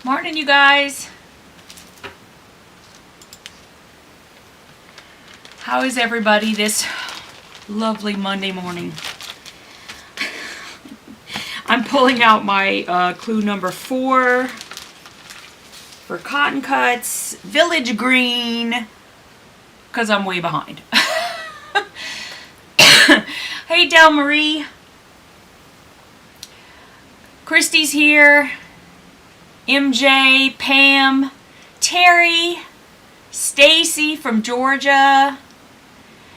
Morning, you guys. How is everybody this lovely Monday morning? I'm pulling out my clue number 4 for cotton cuts, village green, because I'm way behind. Hey, Del Marie. Christy's here. MJ, Pam, Terry, Stacy from Georgia.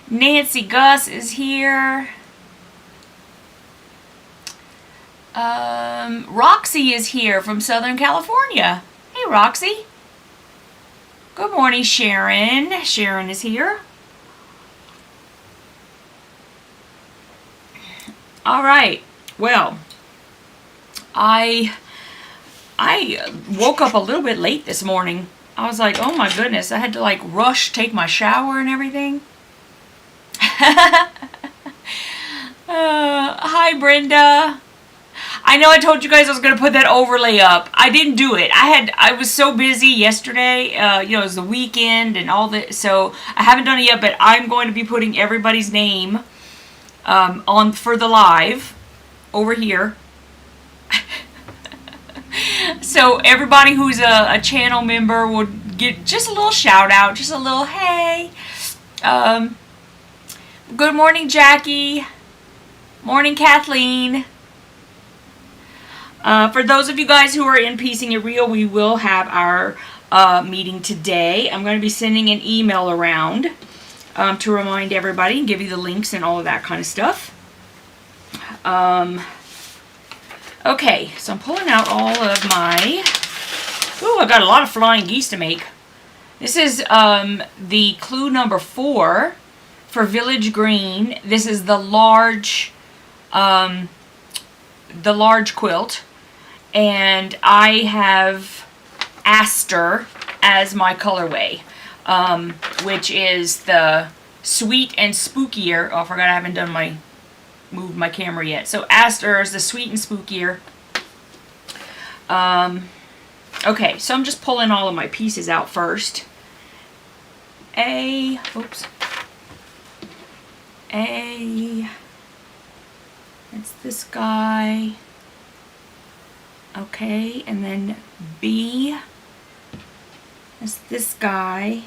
Nancy Gus is here. Roxy is here from Southern California. Hey, Roxy. Good morning, Sharon. Sharon is here. All right. Well, I woke up a little bit late this morning. I was like, oh my goodness, I had to like rush, take my shower and everything. Hi, Brenda. I know I told you guys I was going to put that overlay up. I didn't do it. I was so busy yesterday. It was the weekend and all that, so I haven't done it yet, but I'm going to be putting everybody's name on for the live over here. So everybody who's a channel member will get just a little shout out, just a little hey. Good morning, Jackie. Morning, Kathleen. For those of you guys who are in Piecing It Real, we will have our meeting today. I'm going to be sending an email around to remind everybody and give you the links and all of that kind of stuff. Okay, so I'm pulling out all of my... Ooh, I got a lot of flying geese to make. This is the clue number 4 for Village Green. This is the large quilt. And I have Aster as my colorway, which is the sweet and spookier. Oh, I forgot I haven't done moved my camera yet. So Aster is the sweet and spookier. Okay, so I'm just pulling all of my pieces out first. Oops. It's this guy. Okay, and then B is this guy.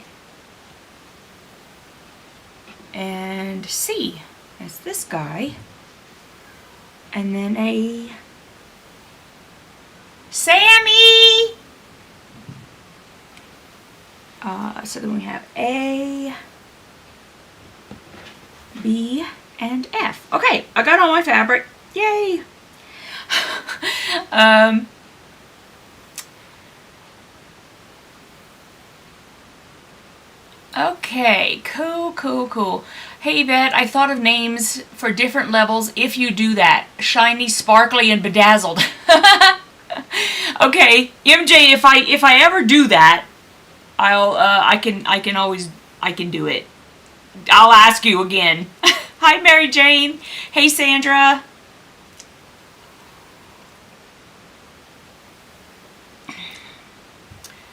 And C is this guy. And then a Sami! So then we have A, B, and F. Okay, I got all my fabric. Yay! Okay, cool. Hey, Yvette, I thought of names for different levels if you do that. Shiny, sparkly, and bedazzled. Okay, MJ, if I ever do that, I can do it. I'll ask you again. Hi, Mary Jane. Hey, Sandra.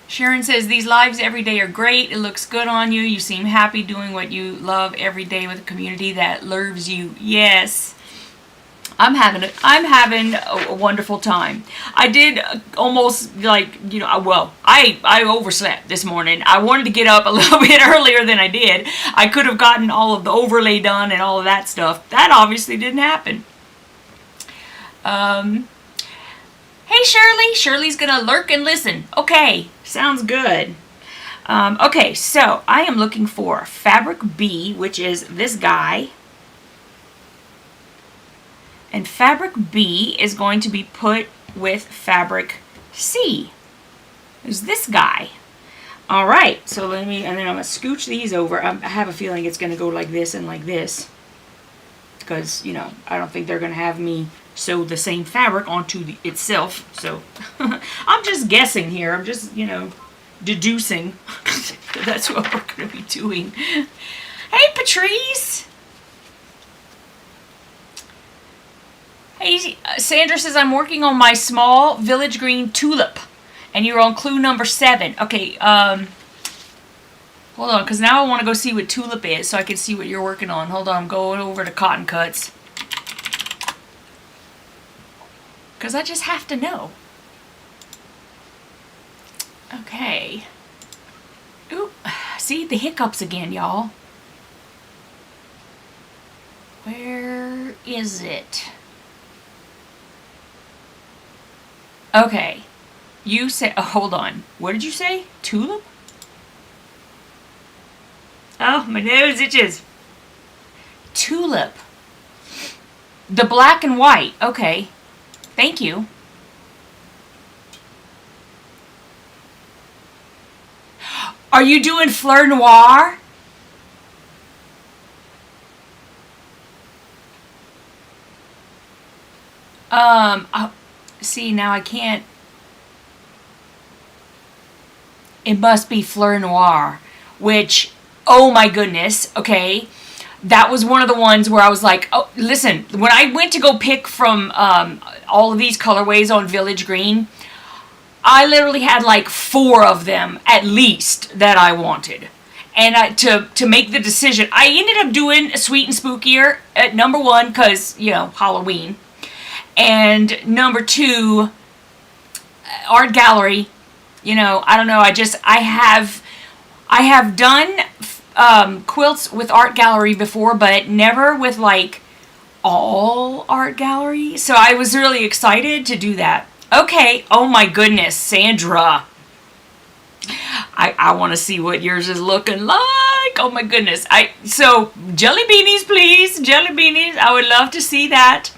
Sharon says, these lives every day are great. It looks good on you. You seem happy doing what you love every day with a community that loves you. Yes. I'm having a wonderful time. I did almost I overslept this morning. I wanted to get up a little bit earlier than I did. I could have gotten all of the overlay done and all of that stuff. That obviously didn't happen. Hey, Shirley. Shirley's going to lurk and listen. Okay, sounds good. Okay, so I am looking for fabric B, which is this guy. And fabric B is going to be put with fabric C. There's this guy. All right, so and then I'm going to scooch these over. I have a feeling it's going to go like this and like this. Because, I don't think they're going to have me sew the same fabric onto itself. So I'm just guessing here. I'm just, deducing. That's what we're going to be doing. Hey, Patrice. Hey, Sandra says, I'm working on my small village green tulip. And you're on clue number 7. Okay, hold on, because now I want to go see what tulip is so I can see what you're working on. Hold on, I'm going over to cotton cuts. Because I just have to know. Okay. Ooh, see the hiccups again, y'all. Where is it? Okay. You said, oh, hold on. What did you say? Tulip? Oh, my nose itches. Tulip. The black and white. Okay. Thank you. Are you doing Fleur Noir? See, now I can't. It must be Fleur Noir, which, oh my goodness, okay. That was one of the ones where I was like, oh, listen, when I went to go pick from all of these colorways on Village Green, I literally had like 4 of them at least that I wanted. And to make the decision, I ended up doing Sweet and Spookier at number 1 because, you know, Halloween. And number 2, Art Gallery. You know, I don't know, I have done quilts with Art Gallery before, but never with like all Art Gallery. So I was really excited to do that. Okay, oh my goodness, Sandra. I want to see what yours is looking like. Oh my goodness. So jelly beanies, please. Jelly beanies. I would love to see that.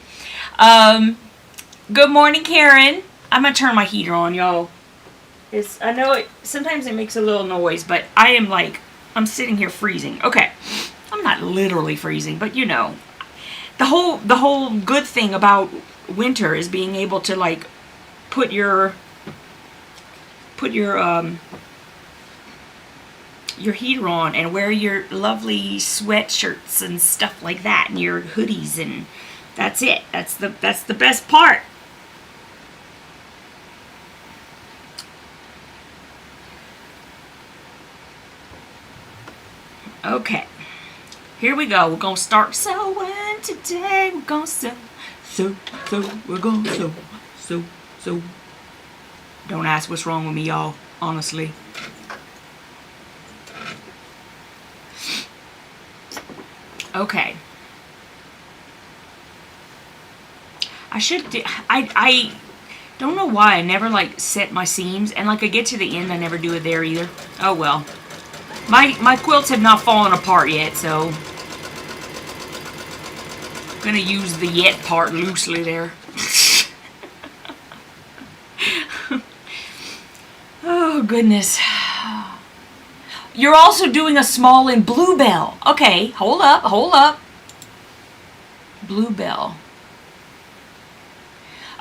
Good morning, Karen. I'm gonna turn my heater on, y'all. I know sometimes it makes a little noise, but I'm sitting here freezing. Okay. I'm not literally freezing, but you know, the whole good thing about winter is being able to like put your heater on and wear your lovely sweatshirts and stuff like that and your hoodies, and that's it. That's the best part. Okay, here we go. We're gonna start sewing today. We're gonna sew. We're gonna sew. Don't ask what's wrong with me, y'all. Honestly. Okay. I don't know why I never like set my seams, and like I get to the end, I never do it there either. Oh well. My quilts have not fallen apart yet, so I'm gonna use the yet part loosely there. Oh goodness. You're also doing a small in Bluebell. Okay, hold up. Bluebell.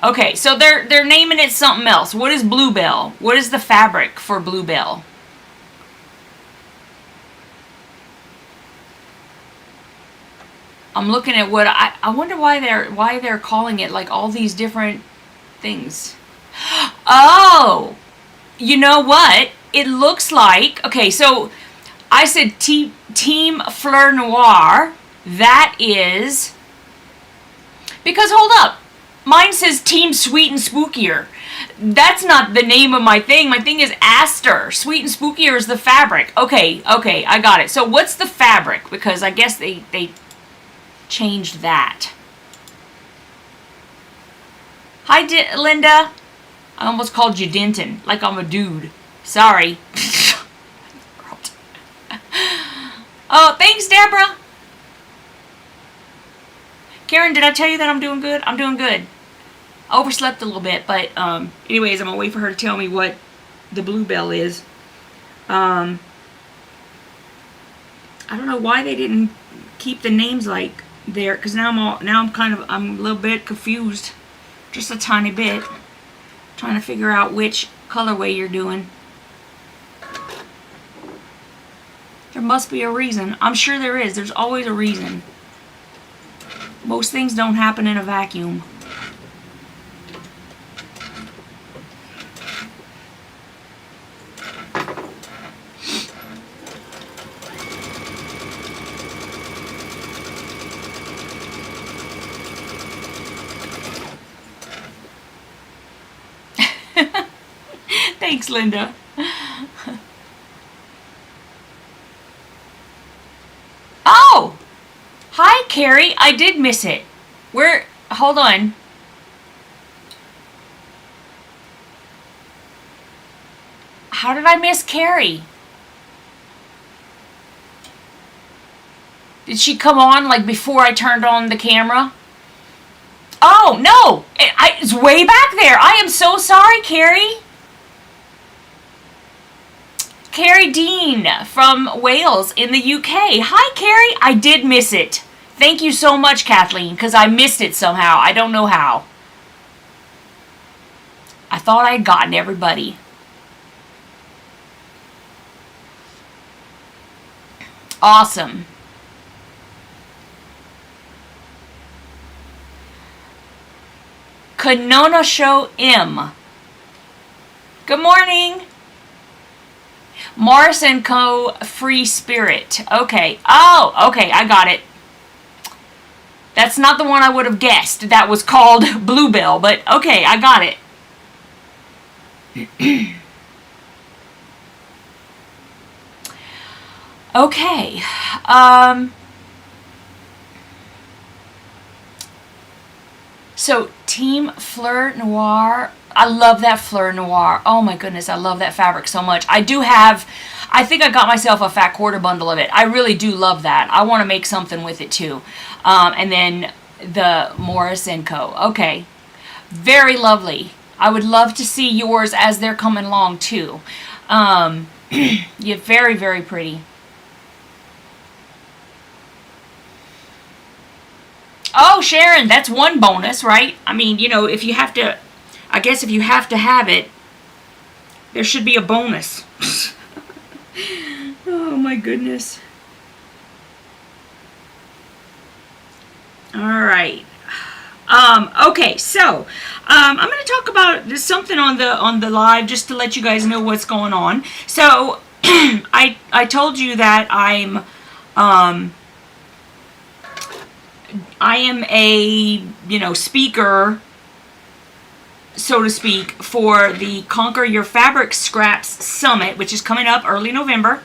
Okay, so they're naming it something else. What is Bluebell? What is the fabric for Bluebell? I'm looking at what I wonder why they're calling it like all these different things. Oh, you know what? It looks like, okay, so I said Team Fleur Noir. That is, because hold up, mine says Team Sweet and Spookier. That's not the name of my thing. My thing is Aster. Sweet and Spookier is the fabric. Okay, I got it. So what's the fabric? Because I guess they changed that. Hi, Linda. I almost called you Denton, like I'm a dude. Sorry. Oh, thanks, Deborah. Karen, did I tell you that I'm doing good? I'm doing good. I overslept a little bit, but anyways, I'm gonna wait for her to tell me what the Bluebell is. I don't know why they didn't keep the names like there, because now I'm a little bit confused, just a tiny bit, trying to figure out which colorway you're doing. There must be a reason. I'm sure there is. There's always a reason. Most things don't happen in a vacuum. Thanks, Linda. Oh! Hi, Carrie. I did miss it. Hold on. How did I miss Carrie? Did she come on like before I turned on the camera? Oh, no! It's way back there. I am so sorry, Carrie. Carrie Dean from Wales in the UK. Hi, Carrie. I did miss it. Thank you so much, Kathleen, because I missed it somehow. I don't know how. I thought I had gotten everybody. Awesome. Kanona Show M. Good morning. Morris & Co. Free Spirit. Okay. Oh, okay. I got it. That's not the one I would have guessed. That was called Bluebell, but okay. I got it. Okay. So, Team Fleur Noir. I love that Fleur Noir. Oh my goodness, I love that fabric so much. I think I got myself a fat quarter bundle of it. I really do love that. I want to make something with it too. And then the Morris & Co. Okay. Very lovely. I would love to see yours as they're coming along too. You're very, very pretty. Oh, Sharon, that's one bonus, right? I mean, you know, if you have to, I guess if you have to have it, there should be a bonus. Oh, my goodness. All right. Okay, so I'm going to talk about something on the live just to let you guys know what's going on. So I told you that I am a, speaker, so to speak, for the Conquer Your Fabric Scraps Summit, which is coming up early November,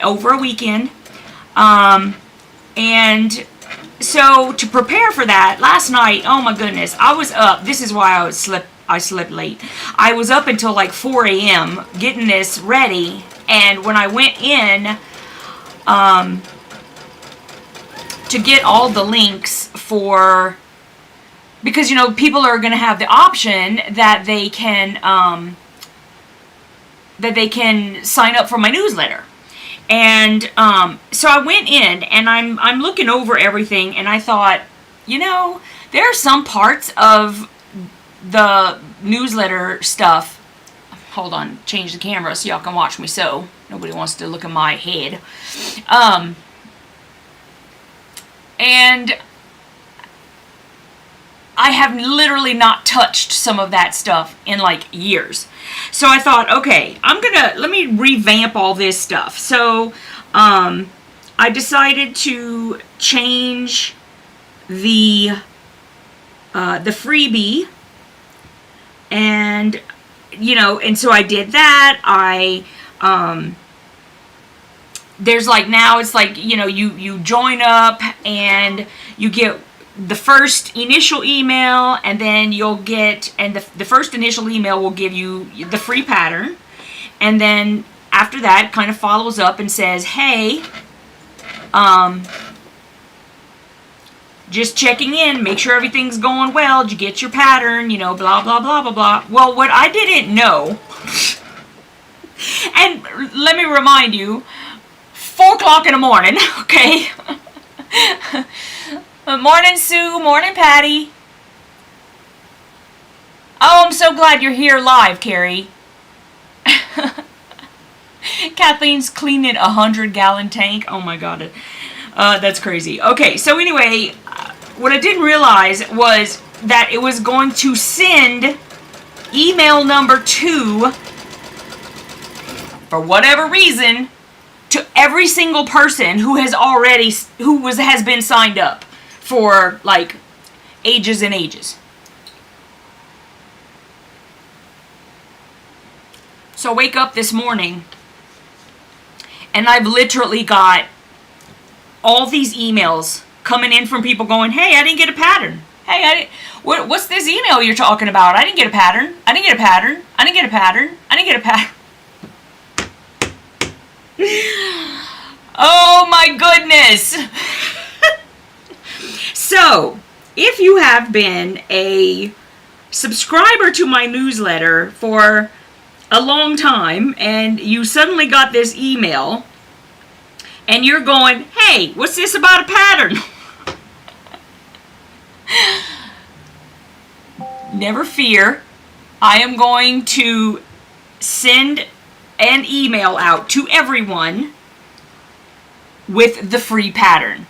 over a weekend. And so to prepare for that, last night, oh my goodness, I was up. This is why I slept late. I was up until like 4 a.m. getting this ready, and when I went in, to get all the links for, because people are going to have the option that they can sign up for my newsletter, and so I went in and I'm looking over everything, and I thought, there are some parts of the newsletter stuff. Hold on, change the camera so y'all can watch me. So nobody wants to look at my head. And I have literally not touched some of that stuff in like years. So I thought, okay, let me revamp all this stuff. So I decided to change the freebie, and and so I did that. There's like, now it's like, you join up and you get the first initial email, and then you'll get, and the first initial email will give you the free pattern. And then after that kind of follows up and says, hey, just checking in, make sure everything's going well. Did you get your pattern? Blah, blah, blah, blah, blah. Well, what I didn't know, and let me remind you, 4 o'clock in the morning, okay? Morning, Sue. Morning, Patty. Oh, I'm so glad you're here live, Carrie. Kathleen's cleaning a 100-gallon tank. Oh, my God. That's crazy. Okay, so anyway, what I didn't realize was that it was going to send email number 2, for whatever reason, to every single person who has been signed up for like ages and ages. So I wake up this morning, and I've literally got all these emails coming in from people going, hey, I didn't get a pattern. Hey, what's this email you're talking about? I didn't get a pattern. I didn't get a pattern. I didn't get a pattern. I didn't get a pattern. Oh my goodness. So, if you have been a subscriber to my newsletter for a long time and you suddenly got this email and you're going, hey, what's this about a pattern? Never fear. I am going to send an email out to everyone with the free pattern.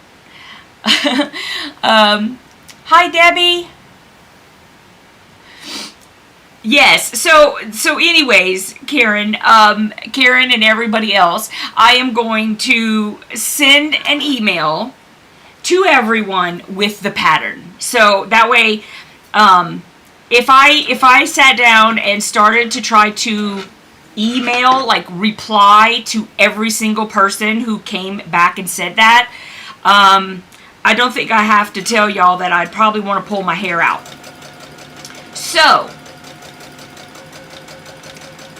Hi, Debbie. Yes, so anyways, Karen and everybody else, I am going to send an email to everyone with the pattern. So that way, if I sat down and started to try to email, like reply to every single person who came back and said that, I don't think I have to tell y'all that I'd probably want to pull my hair out. So,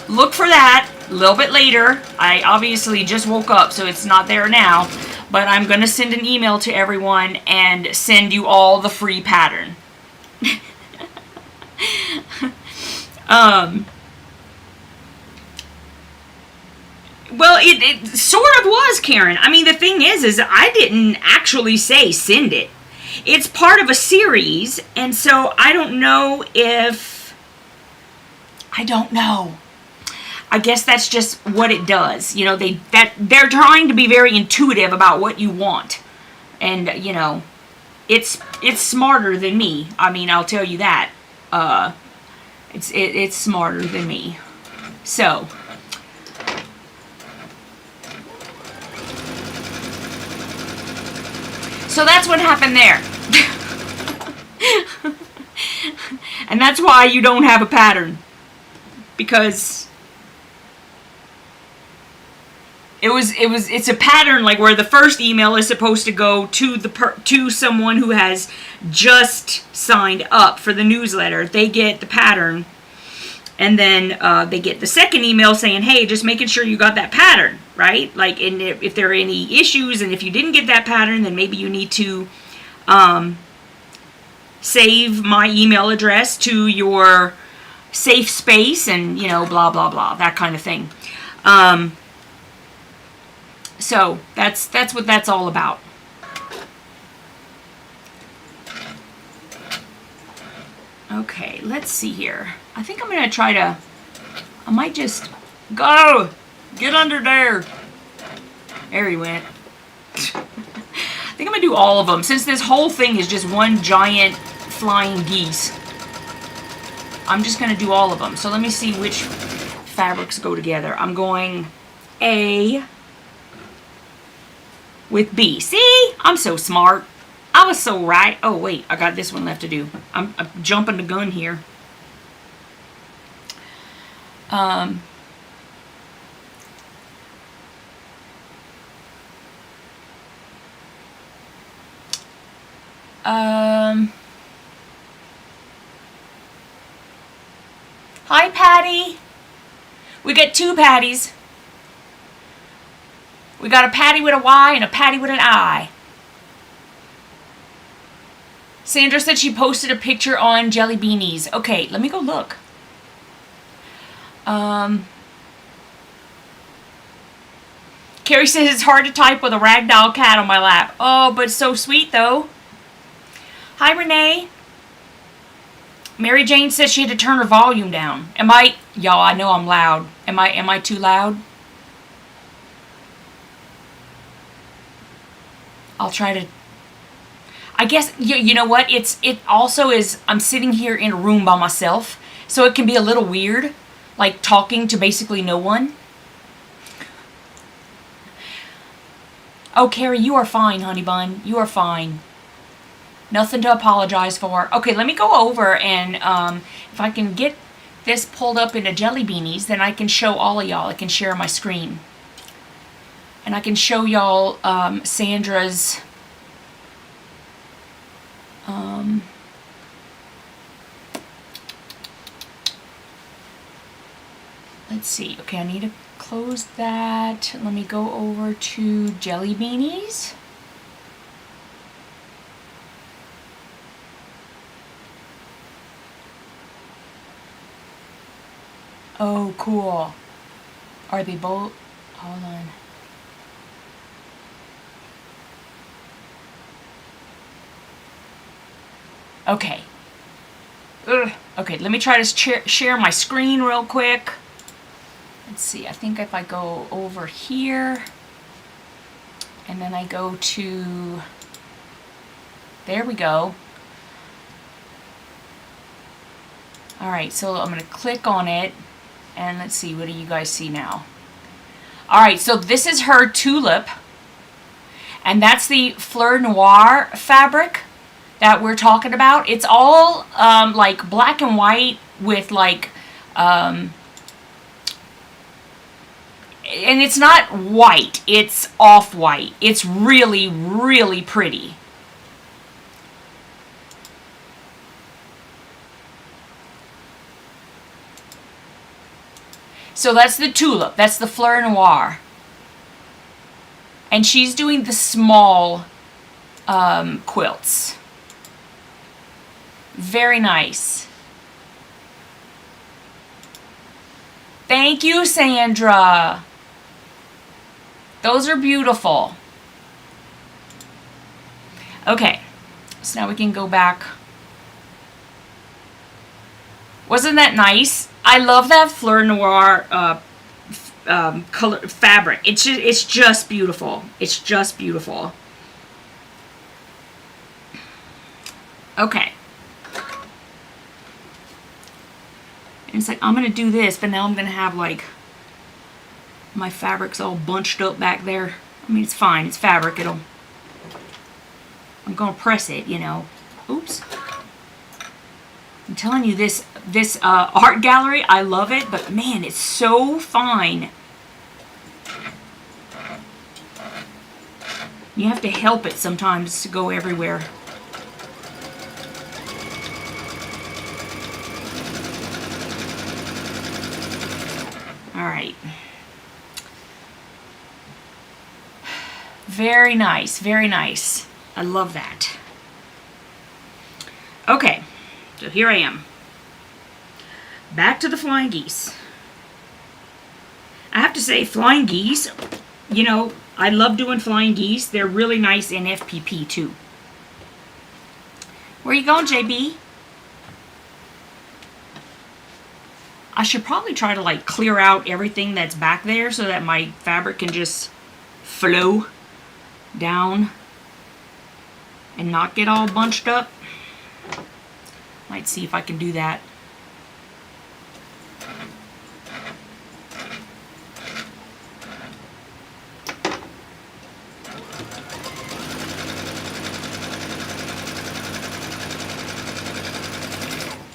look for that a little bit later. I obviously just woke up, so it's not there now. But I'm going to send an email to everyone and send you all the free pattern. Well, it sort of was, Karen. I mean, the thing is I didn't actually say send it. It's part of a series, and so I don't know if... I don't know. I guess that's just what it does. You know, they're trying to be very intuitive about what you want. And, you know, it's smarter than me. I mean, I'll tell you that. It's smarter than me. So... So that's what happened there. And that's why you don't have a pattern. Because it's a pattern like where the first email is supposed to go to someone who has just signed up for the newsletter. They get the pattern. And then they get the second email saying, hey, just making sure you got that pattern, right? Like, and if there are any issues, and if you didn't get that pattern, then maybe you need to save my email address to your safe space and, you know, blah, blah, blah, that kind of thing. So that's what that's all about. Okay, let's see here. I think I'm going to try to... I might just... Go! Get under there! There he went. I think I'm going to do all of them. Since this whole thing is just one giant flying geese, I'm just going to do all of them. So let me see which fabrics go together. I'm going A with B. See? I'm so smart. I was so right. Oh, wait. I got this one left to do. I'm jumping the gun here. Hi, Patty. We got two Patties. We got a Patty with a Y and a Patty with an I. Sandra said she posted a picture on Jellybeanies. Okay, let me go look. Carrie says it's hard to type with a ragdoll cat on my lap. Oh, but so sweet though. Hi, Renee. Mary Jane says she had to turn her volume down. Y'all, I know I'm loud. Am I too loud? I'll try to... I guess, you know what? It also is, I'm sitting here in a room by myself, so it can be a little weird, like talking to basically no one. Oh, Carrie, you are fine, honey bun. You are fine. Nothing to apologize for. Okay, let me go over and if I can get this pulled up into Jelly Beanies, then I can show all of y'all. I can share my screen. And I can show y'all Sandra's let's see. Okay, I need to close that. Let me go over to Jelly Beanies. Oh, cool. Are they both? Hold on. Okay. Ugh. Okay, let me try to share my screen real quick. Let's see, I think if I go over here, and then I go to, there we go. Alright, so I'm going to click on it, and let's see, what do you guys see now? Alright, so this is her tulip, and that's the Fleur Noir fabric that we're talking about. It's all like black and white with like, and it's not white, it's off-white. It's really, really pretty. So that's the tulip, that's the Fleur Noir. And she's doing the small quilts. Very nice. Thank you, Sandra. Those are beautiful. Okay, so now we can go back. Wasn't that nice? I love that Fleur Noir color fabric. It's just beautiful. It's just beautiful. Okay. And it's like, I'm going to do this, but now I'm going to have, like, my fabrics all bunched up back there. I mean, it's fine. It's fabric. I'm going to press it, you know. Oops. I'm telling you, this art gallery, I love it, but, man, it's so fine. You have to help it sometimes to go everywhere. Alright. Very nice, very nice. I love that. Okay, so here I am. Back to the flying geese. I have to say, flying geese, you know, I love doing flying geese. They're really nice in FPP too. Where you going, JB? I should probably try to like clear out everything that's back there so that my fabric can just flow down and not get all bunched up. Might see if I can do that.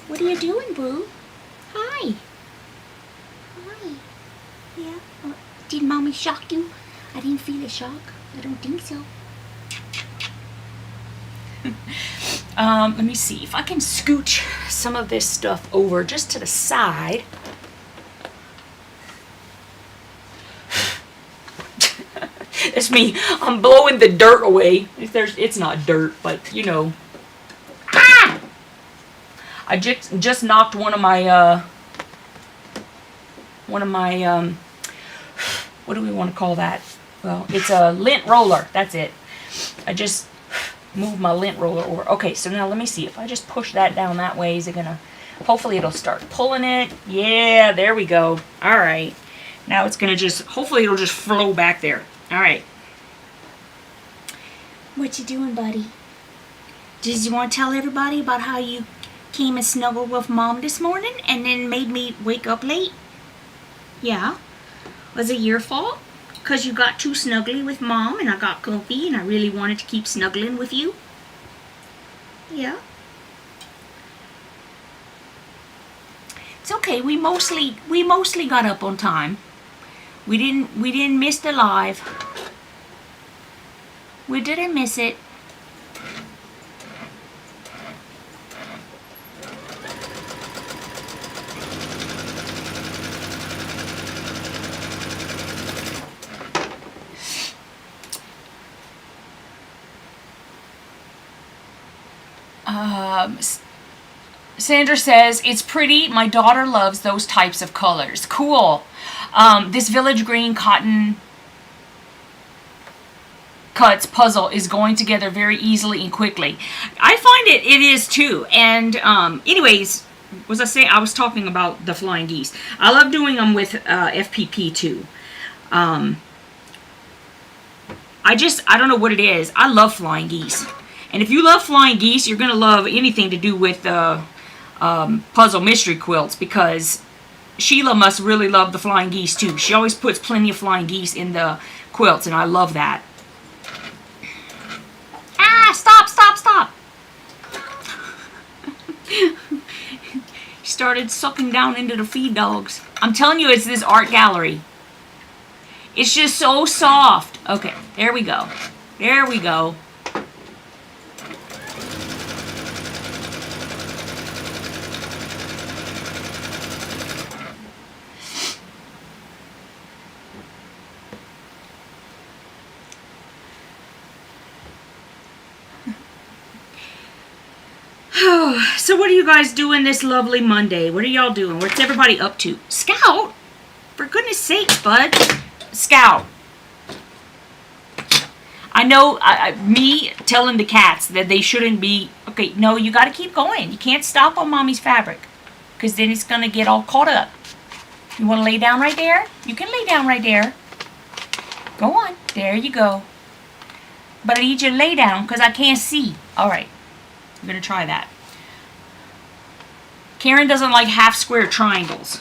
What are you doing, Boo? Hi. Hi. Yeah. Oh, did Mommy shock you? I didn't feel a shock. I don't think so. Let me see if I can scooch some of this stuff over just to the side. It's me. I'm blowing the dirt away. It's not dirt, but you know. Ah! I just knocked one of my what do we want to call that? Well, it's a lint roller. That's it. I just moved my lint roller over. Okay, so now let me see. If I just push that down that way, is it gonna, hopefully it'll start pulling it. Yeah, there we go. All right. Now it's gonna just, hopefully it'll just flow back there. All right. What you doing, buddy? Did you want to tell everybody about how you came and snuggled with Mom this morning and then made me wake up late? Yeah. Was it your fault? Because you got too snuggly with Mom and I got comfy and I really wanted to keep snuggling with you? Yeah. It's okay. We mostly got up on time. We didn't miss the live. We didn't miss it. Sandra says, it's pretty. My daughter loves those types of colors. Cool. This Village Green Cotton Cuts puzzle is going together very easily and quickly. I find it is too. And anyways, was I saying, I was talking about the flying geese. I love doing them with FPP too. I don't know what it is. I love flying geese. And if you love flying geese, you're going to love anything to do with puzzle mystery quilts, because Sheila must really love the flying geese too. She always puts plenty of flying geese in the quilts, and I love that. Ah, stop. She started sucking down into the feed dogs. I'm telling you, it's this art gallery. It's just so soft. Okay, there we go. There we go. So what are you guys doing this lovely Monday? What are y'all doing? What's everybody up to? Scout? For goodness sakes, bud. Scout. I know me telling the cats that they shouldn't be... Okay, no, you got to keep going. You can't stop on Mommy's fabric, because then it's going to get all caught up. You want to lay down right there? You can lay down right there. Go on. There you go. But I need you to lay down because I can't see. All right. I'm going to try that. Karen doesn't like half square triangles.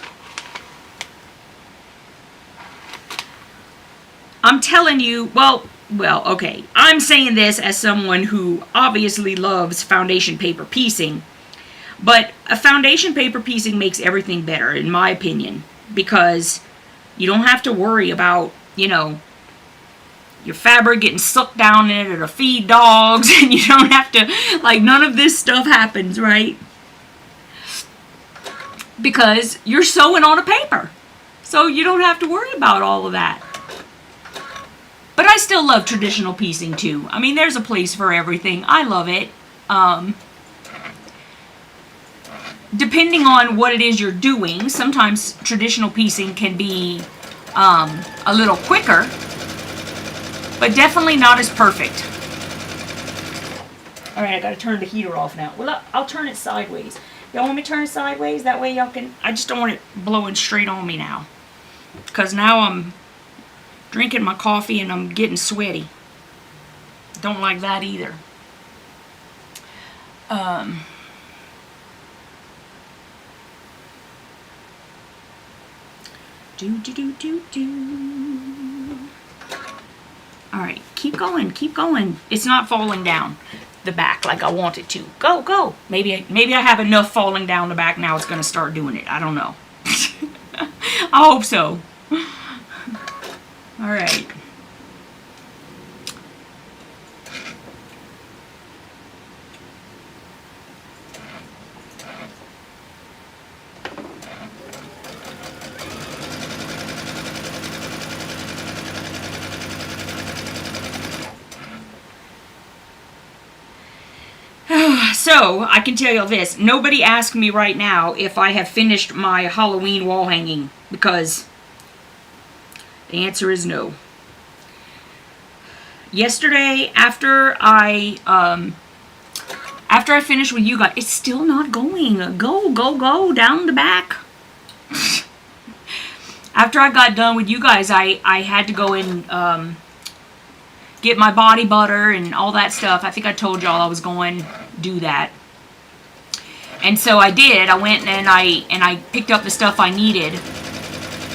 I'm telling you, well, okay. I'm saying this as someone who obviously loves foundation paper piecing. But a foundation paper piecing makes everything better, in my opinion. Because you don't have to worry about, you know, your fabric getting sucked down in it or to feed dogs. And you don't have to, like, none of this stuff happens, right? Because you're sewing on a paper. So you don't have to worry about all of that. But I still love traditional piecing too. I mean, there's a place for everything. I love it. Depending on what it is you're doing, sometimes traditional piecing can be a little quicker, but definitely not as perfect. All right, I gotta turn the heater off now. Well, I'll turn it sideways. Y'all want me to turn it sideways? That way y'all can... I just don't want it blowing straight on me now. Because now I'm drinking my coffee and I'm getting sweaty. Don't like that either. Alright, keep going, keep going. It's not falling down the back like I want it to. Go, go. Maybe I have enough falling down the back now it's going to start doing it. I don't know. I hope so. Alright. So, I can tell you this. Nobody asked me right now if I have finished my Halloween wall hanging, because the answer is no. Yesterday, after I finished with you guys, it's still not going. Go down the back. After I got done with you guys, I had to go and get my body butter and all that stuff. I think I told y'all I was going to do that. And so I did. I went and I picked up the stuff I needed.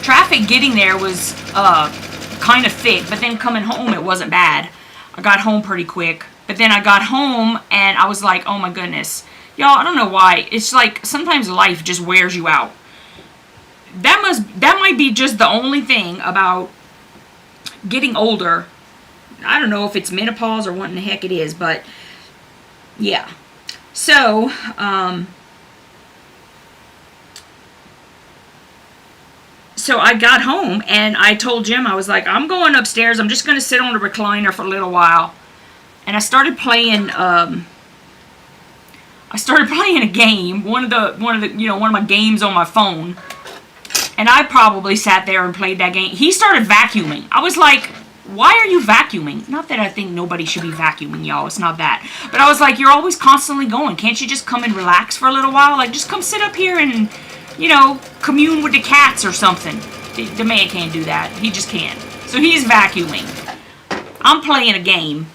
Traffic getting there was kind of thick, but then coming home it wasn't bad. I got home pretty quick. But then I got home and I was like, oh my goodness. Y'all, I don't know why. It's like sometimes life just wears you out. that might be just the only thing about getting older. I don't know if it's menopause or what in the heck it is, but yeah. So, so I got home and I told Jim, I was like, I'm going upstairs. I'm just going to sit on the recliner for a little while. And I started playing, a game, one of my games on my phone. And I probably sat there and played that game. He started vacuuming. I was like, why are you vacuuming? Not that I think nobody should be vacuuming, y'all. It's not that. But I was like, you're always constantly going. Can't you just come and relax for a little while? Like, just come sit up here and, commune with the cats or something. The man can't do that. He just can't. So he's vacuuming. I'm playing a game.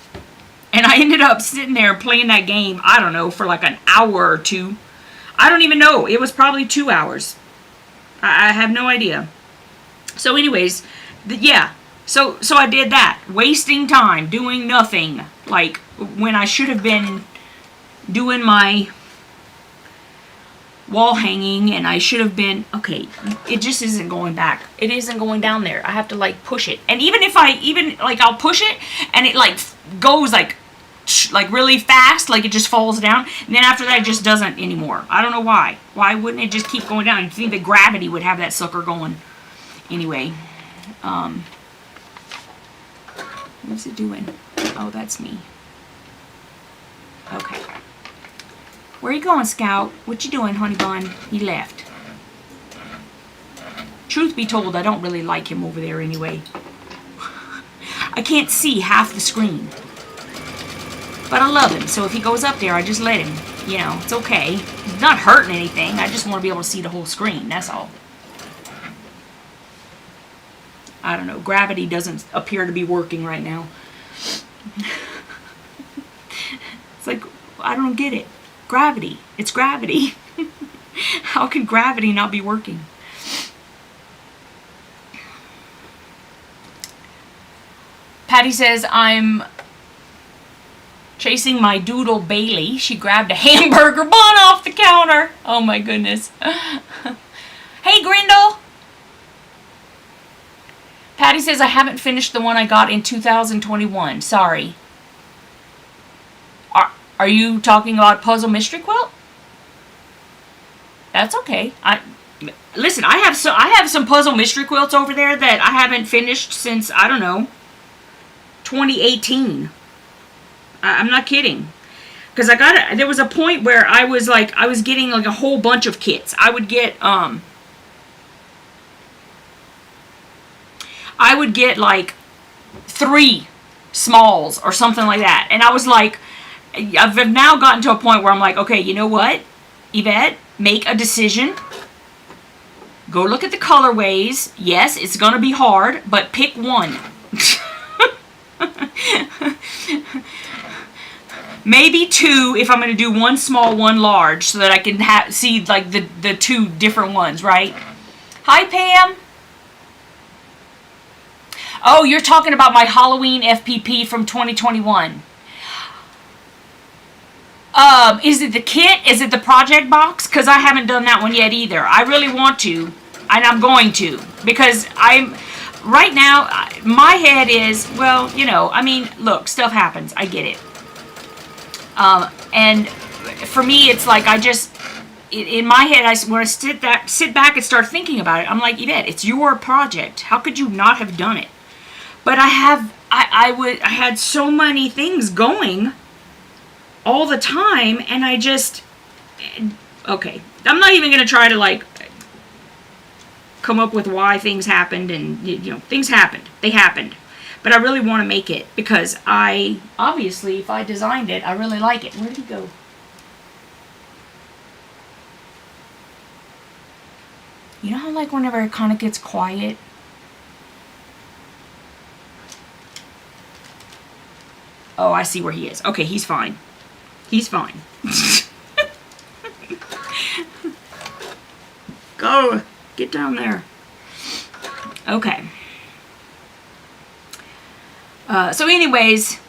And I ended up sitting there playing that game, I don't know, for like an hour or two. I don't even know. It was probably 2 hours. I have no idea. So anyways, yeah. So I did that. Wasting time, doing nothing. Like, when I should have been doing my wall hanging, and I should have been, okay, it just isn't going back. It isn't going down there. I have to, like, push it. And even if I'll push it, and it, like, goes, like really fast, like it just falls down, and then after that it just doesn't anymore. I don't know why. Why wouldn't it just keep going down? You'd think that gravity would have that sucker going. Anyway, what's it doing? Oh, that's me. Okay. Where you going, Scout? What you doing, honey bun? He left. Truth be told, I don't really like him over there anyway. I can't see half the screen. But I love him, so if he goes up there, I just let him. It's okay. He's not hurting anything. I just want to be able to see the whole screen, that's all. I don't know. Gravity doesn't appear to be working right now. It's like, I don't get it. Gravity. It's gravity. How can gravity not be working? Patty says, I'm chasing my doodle Bailey. She grabbed a hamburger bun off the counter. Oh my goodness. Hey, Grindle. Patty says, I haven't finished the one I got in 2021. Sorry. Are you talking about Puzzle Mystery Quilt? That's okay. Listen, I have some Puzzle Mystery Quilts over there that I haven't finished since, I don't know, 2018. I'm not kidding. Because there was a point where I was getting like a whole bunch of kits. I would get like 3 smalls or something like that. And I was like, I've now gotten to a point where I'm like, okay, you know what, Yvette, make a decision. Go look at the colorways. Yes, it's going to be hard, but pick one. Maybe 2 if I'm going to do one small, one large, so that I can see like the 2 different ones, right? Hi, Pam. Oh, you're talking about my Halloween FPP from 2021. Is it the kit? Is it the project box? Because I haven't done that one yet either. I really want to, and I'm going to, because right now, my head is, well, I mean, look, stuff happens. I get it. And for me, it's like in my head, when I sit back and start thinking about it, I'm like, Yvette, it's your project. How could you not have done it? But I had so many things going all the time, and okay, I'm not even going to try to, like, come up with why things happened, and, things happened. They happened. But I really want to make it, because obviously, if I designed it, I really like it. Where did he go? You know how, like, whenever it kind of gets quiet? Oh, I see where he is. Okay, he's fine. He's fine. Go. Get down there. Okay. So anyways,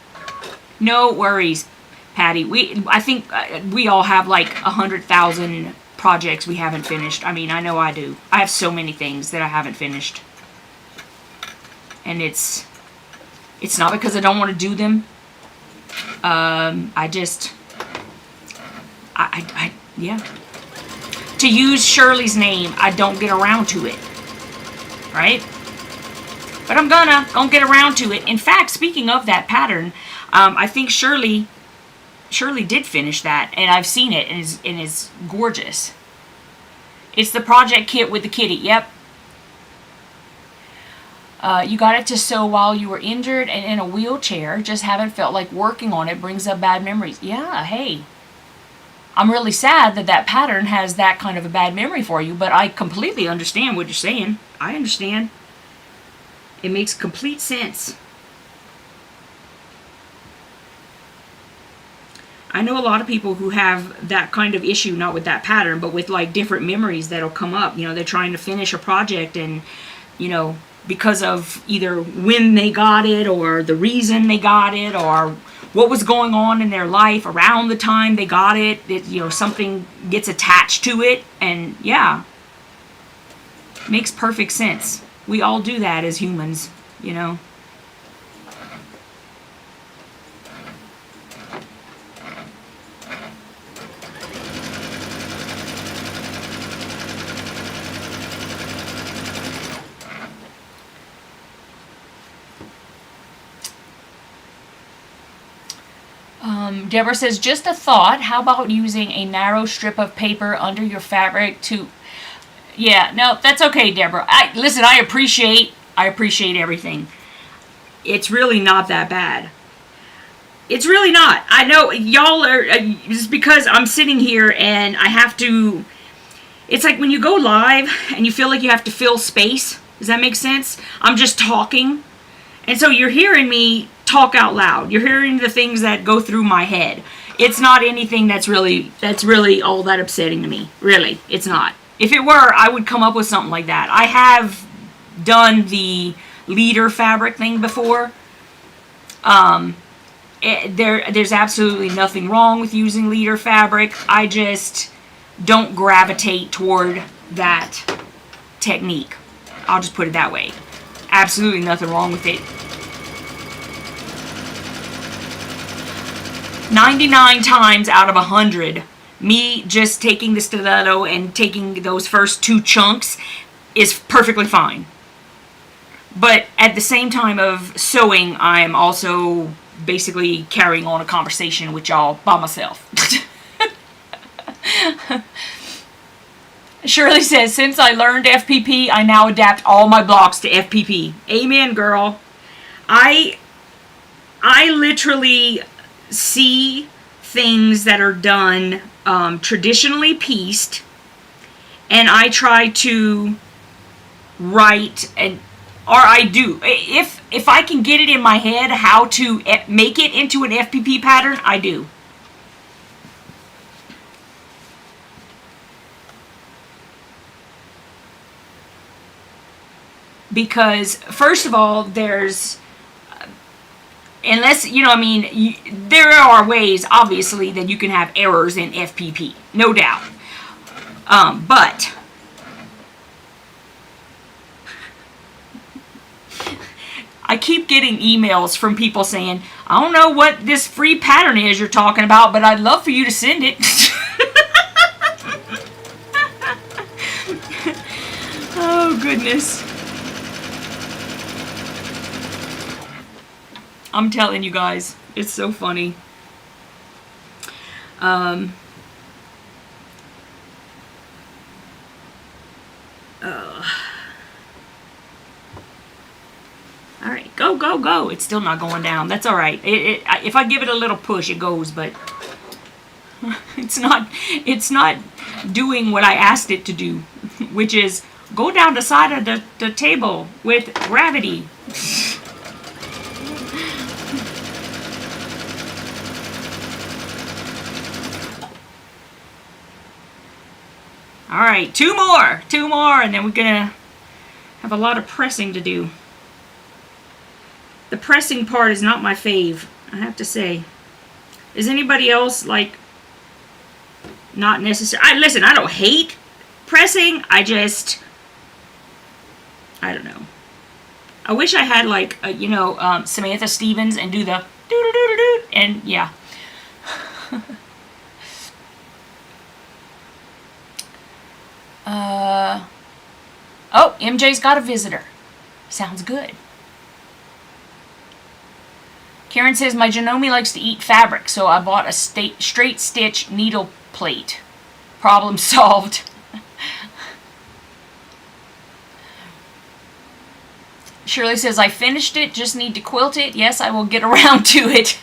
no worries, Patty. I think we all have like 100,000 projects we haven't finished. I mean, I know I do. I have so many things that I haven't finished. And it's not because I don't want to do them. Yeah. To use Shirley's name, I don't get around to it. Right? But I'm gonna get around to it. In fact, speaking of that pattern, I think Shirley did finish that, and I've seen it, and it's gorgeous. It's the project kit with the kitty. Yep. You got it to sew while you were injured and in a wheelchair. Just haven't felt like working on it. Brings up bad memories. Yeah, hey. I'm really sad that pattern has that kind of a bad memory for you, but I completely understand what you're saying. I understand. It makes complete sense. I know a lot of people who have that kind of issue, not with that pattern, but with like different memories that'll come up. You know, they're trying to finish a project and, you know, because of either when they got it or the reason they got it or what was going on in their life around the time they got it, you know, something gets attached to it. And yeah, makes perfect sense. We all do that as humans, you know. Deborah says, just a thought, how about using a narrow strip of paper under your fabric to... Yeah, no, that's okay, Deborah. Listen, I appreciate everything. It's really not that bad. It's really not. I know y'all are... just because I'm sitting here and I have to... It's like when you go live and you feel like you have to fill space. Does that make sense? I'm just talking. And so you're hearing me talk out loud. You're hearing the things that go through my head. It's not anything that's really all that upsetting to me. Really, it's not. If it were, I would come up with something like that. I have done the leader fabric thing before. There's absolutely nothing wrong with using leader fabric. I just don't gravitate toward that technique. I'll just put it that way. Absolutely nothing wrong with it. 99 times out of 100, me just taking the stiletto and taking those first 2 chunks is perfectly fine. But at the same time of sewing, I'm also basically carrying on a conversation with y'all by myself. Shirley says, since I learned FPP, I now adapt all my blocks to FPP. Amen, girl. I literally see things that are done traditionally pieced, and I try to write, or I do. If I can get it in my head how to make it into an FPP pattern, I do. Because, first of all, there's... Unless, you know, I mean, there are ways, obviously, that you can have errors in FPP. No doubt. But... I keep getting emails from people saying, I don't know what this free pattern is you're talking about, but I'd love for you to send it. Oh, goodness. I'm telling you guys, it's so funny. Alright, go, go, go. It's still not going down. That's alright. If I give it a little push, it goes, but it's not doing what I asked it to do, which is go down the side of the table with gravity. Alright, two more, and then we're gonna have a lot of pressing to do. The pressing part is not my fave, I have to say. Is anybody else, like, not necessary. Listen, I don't hate pressing. I don't know. I wish I had like, Samantha Stevens and do the doo-doo-doo-doo-doo, and yeah. Oh, MJ's got a visitor. Sounds good. Karen says, my Janome likes to eat fabric, so I bought a straight stitch needle plate. Problem solved. Shirley says, I finished it, just need to quilt it. Yes, I will get around to it.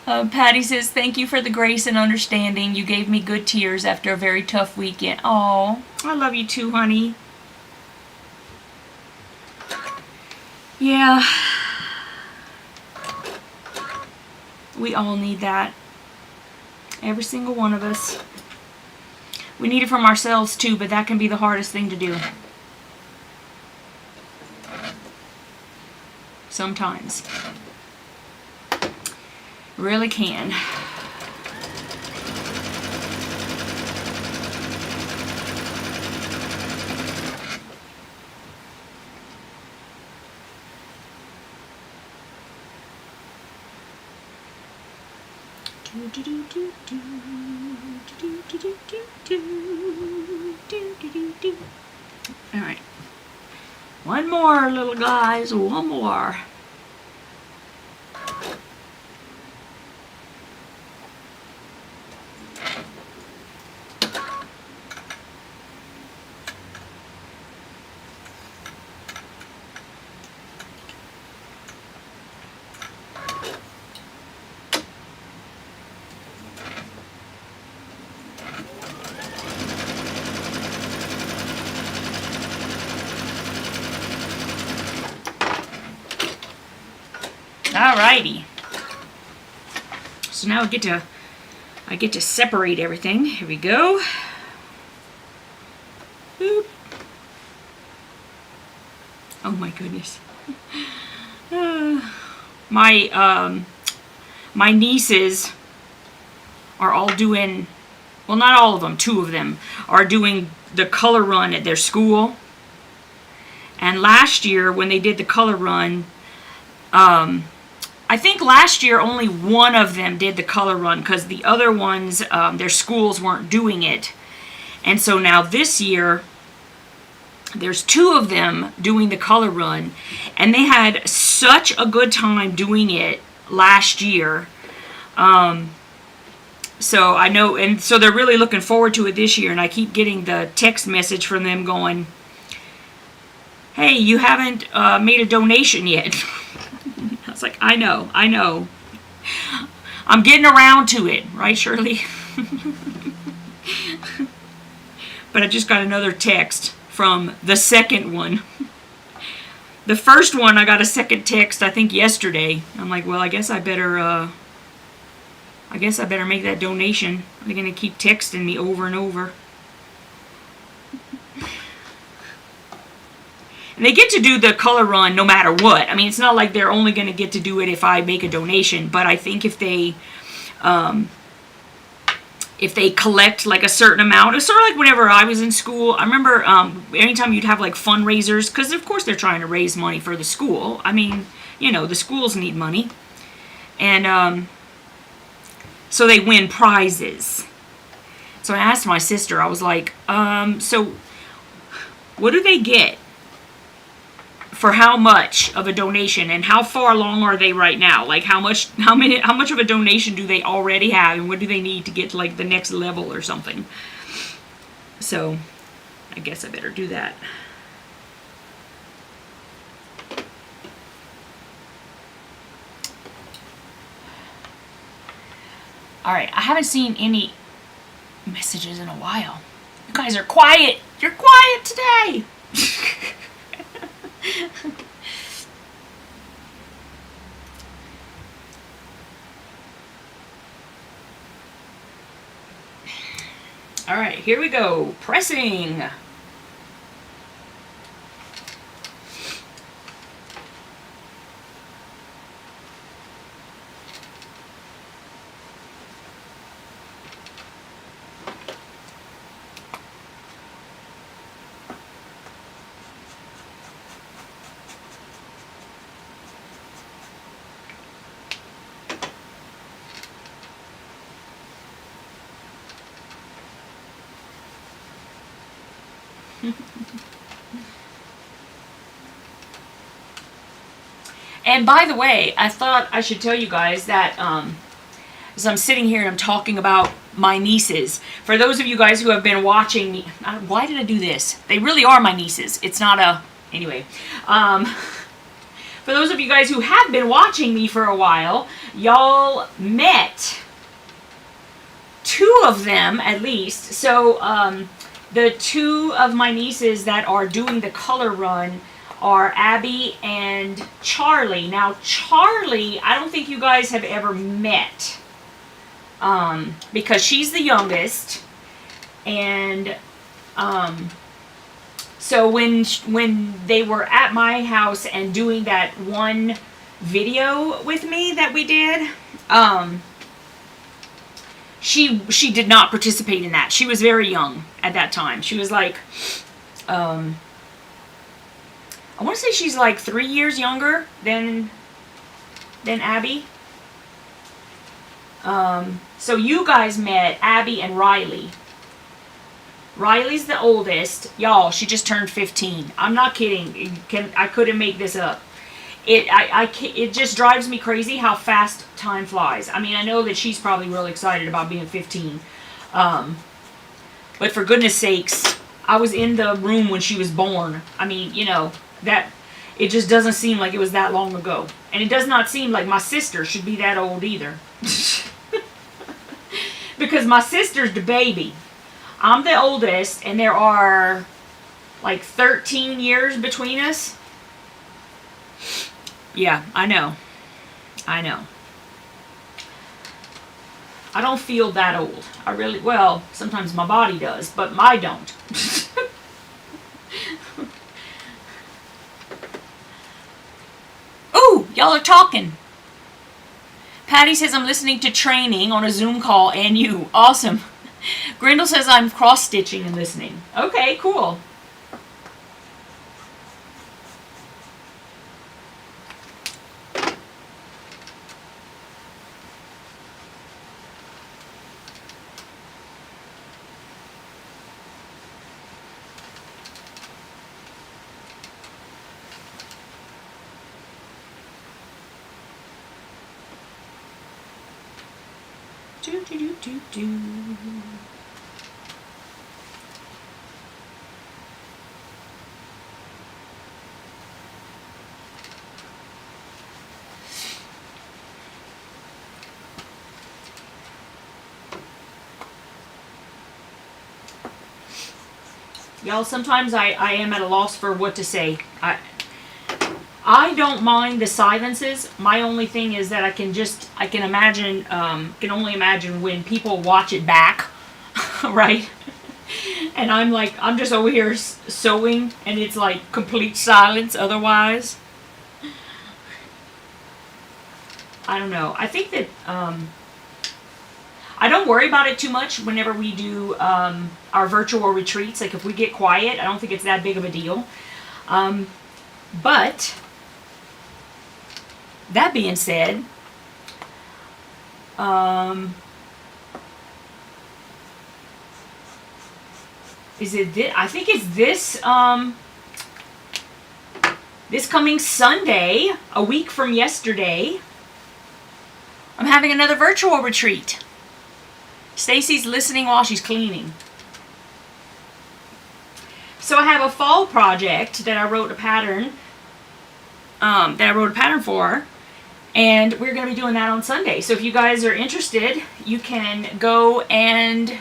Patty says, thank you for the grace and understanding. You gave me good tears after a very tough weekend. Oh, I love you too, honey. Yeah. We all need that. Every single one of us. We need it from ourselves too, but that can be the hardest thing to do. Sometimes. Really can. All right. One more, little guys. One more. Alrighty. So now I get to separate everything. Here we go. Boop. Oh my goodness. My nieces are all doing, well, not all of them, 2 of them are doing the color run at their school. And last year when they did the color run, I think last year only 1 of them did the color run because the other ones, their schools weren't doing it. And so now this year, there's 2 of them doing the color run. And they had such a good time doing it last year. So I know, and so they're really looking forward to it this year. And I keep getting the text message from them going, hey, you haven't made a donation yet. I was like, I know. I'm getting around to it, right, Shirley? But I just got another text from the second one. The first one, I got a second text, I think, yesterday. I'm like, well, I guess I better make that donation. They're going to keep texting me over and over. And they get to do the color run no matter what. I mean, it's not like they're only going to get to do it if I make a donation. But I think if they collect like a certain amount, it's sort of like whenever I was in school. I remember anytime you'd have like fundraisers, because of course they're trying to raise money for the school. I mean, you know, the schools need money. And so they win prizes. So I asked my sister, I was like, so what do they get? For how much of a donation, and how far along are they right now? Like how much of a donation do they already have, and what do they need to get to like the next level or something? So I guess I better do that. All right, I haven't seen any messages in a while. You guys are quiet. You're quiet today. All right, here we go. Pressing. And by the way, I thought I should tell you guys that as I'm sitting here and I'm talking about my nieces, for those of you guys who have been watching me, why did I do this? They really are my nieces. It's not a, anyway. For those of you guys who have been watching me for a while, y'all met two of them at least. So the two of my nieces that are doing the color run are Abby and Charlie. Now Charlie, I don't think you guys have ever met because she's the youngest, and so when they were at my house and doing that one video with me that we did, she did not participate in that. She was very young at that time. She was like, I want to say she's like 3 years younger than Abby. So you guys met Abby and Riley. Riley's the oldest. Y'all, she just turned 15. I'm not kidding. I couldn't make this up. It just drives me crazy how fast time flies. I mean, I know that she's probably really excited about being 15. But for goodness sakes, I was in the room when she was born. I mean, you know, that it just doesn't seem like it was that long ago. And it does not seem like my sister should be that old either. Because my sister's the baby. I'm the oldest, and there are like 13 years between us. Yeah, I know. I know. I don't feel that old. I really, well, sometimes my body does, but I don't. Ooh, y'all are talking. Patty says I'm listening to training on a Zoom call, and you. Awesome. Grindle says I'm cross-stitching and listening. Okay, cool. Do. Y'all, sometimes I am at a loss for what to say. I don't mind the silences. My only thing is that I can imagine, can only imagine when people watch it back, right? And I'm just over here sewing, and it's like complete silence otherwise. I don't know. I think that, I don't worry about it too much whenever we do our virtual retreats. Like if we get quiet, I don't think it's that big of a deal. But that being said, is it this? I think it's this this coming Sunday, a week from yesterday. I'm having another virtual retreat. Stacy's listening while she's cleaning. So I have a fall project that I wrote a pattern for, and we're going to be doing that on Sunday. So if you guys are interested, you can go. And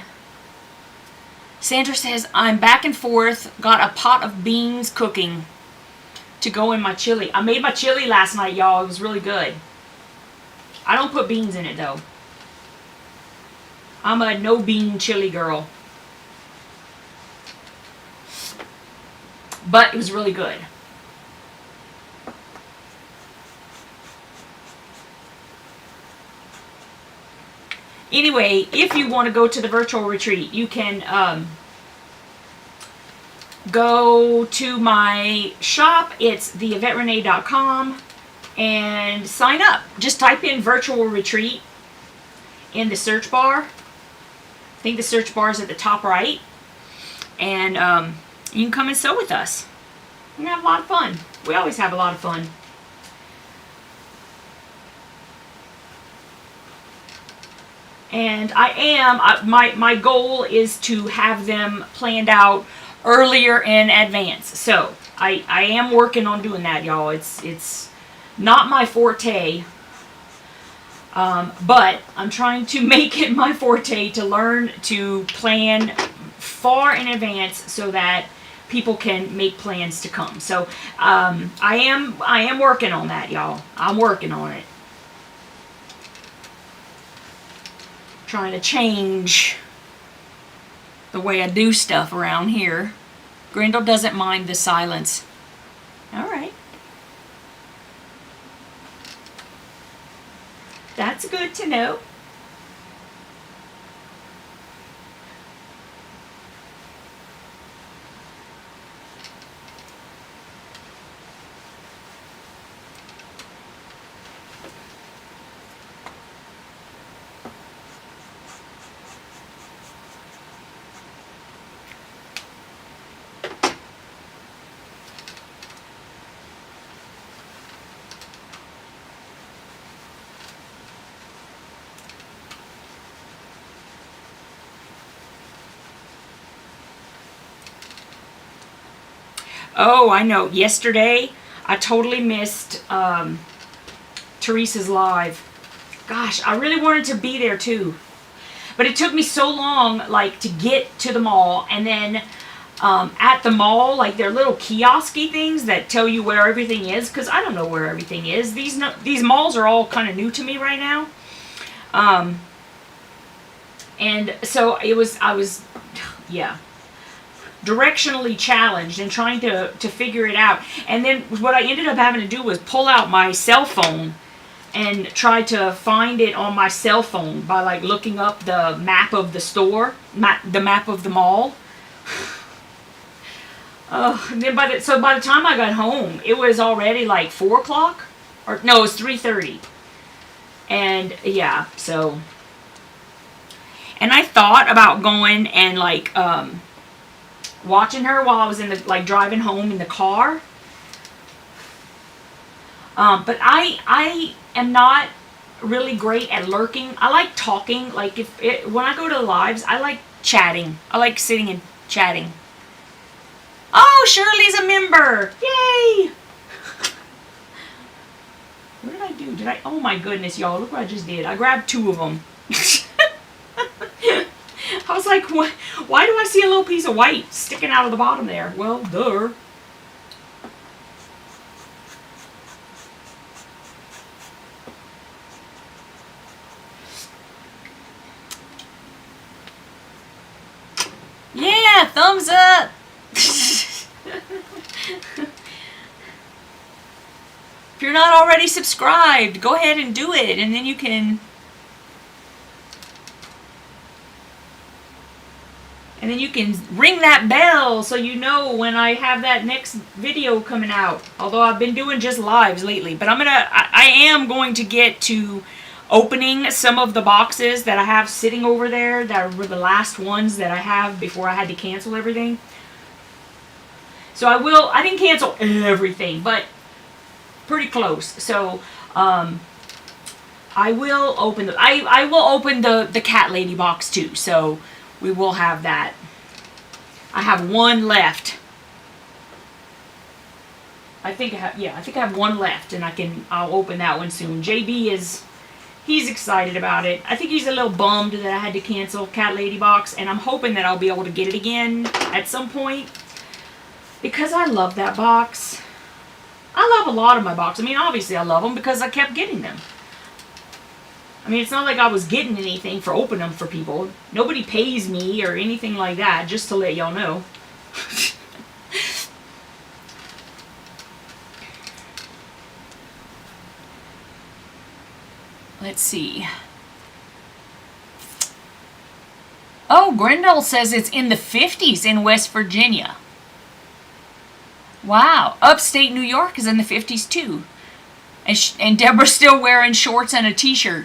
Sandra says, I'm back and forth, got a pot of beans cooking to go in my chili. I made my chili last night, y'all. It was really good. I don't put beans in it, though. I'm a no-bean chili girl. But it was really good. Anyway, if you want to go to the virtual retreat, you can go to my shop. It's TheYvetteRene.com and sign up. Just type in virtual retreat in the search bar. I think the search bar is at the top right. And You can come and sew with us. We're going to have a lot of fun. We always have a lot of fun. And my goal is to have them planned out earlier in advance. So I am working on doing that, y'all. It's not my forte, but I'm trying to make it my forte to learn to plan far in advance so that people can make plans to come. So I am working on that, y'all. I'm working on it. Trying to change the way I do stuff around here. Grendel doesn't mind the silence. All right. That's good to know. Oh, I know. Yesterday, I totally missed Teresa's live. Gosh, I really wanted to be there too. But it took me so long, like, to get to the mall. And then at the mall, like, there are little kiosky things that tell you where everything is. Because I don't know where everything is. These malls are all kind of new to me right now. And so I was, yeah, directionally challenged and trying to figure it out. And then what I ended up having to do was pull out my cell phone and try to find it on my cell phone by, like, looking up the map of the store, the map of the mall. And then by the time I got home, it was already like 4 o'clock, or no, it was 3:30. And yeah, so, and I thought about going and, like, watching her while I was driving home in the car. But I am not really great at lurking. I like talking. Like, when I go to the lives, I like chatting. I like sitting and chatting. Oh, Shirley's a member! Yay! What did I do? Oh my goodness, y'all! Look what I just did. I grabbed 2 of them. I was like, what? Why do I see a little piece of white sticking out of the bottom there? Well, duh. Yeah, thumbs up. If you're not already subscribed, go ahead and do it, and then you can... And then you can ring that bell so you know when I have that next video coming out. Although I've been doing just lives lately. But I am going to get to opening some of the boxes that I have sitting over there. That were the last ones that I have before I had to cancel everything. So I didn't cancel everything, but pretty close. So I will open I will open the cat lady box too. So we will have that. I have 1 left. I think I have 1 left, and I'll open that one soon. JB he's excited about it. I think he's a little bummed that I had to cancel Cat Lady box, and I'm hoping that I'll be able to get it again at some point, because I love that box. I love a lot of my boxes. I mean, obviously I love them because I kept getting them. I mean, it's not like I was getting anything for opening them for people. Nobody pays me or anything like that, just to let y'all know. Let's see. Oh, Grendel says it's in the 50s in West Virginia. Wow. Upstate New York is in the 50s too. And Deborah's still wearing shorts and a t-shirt.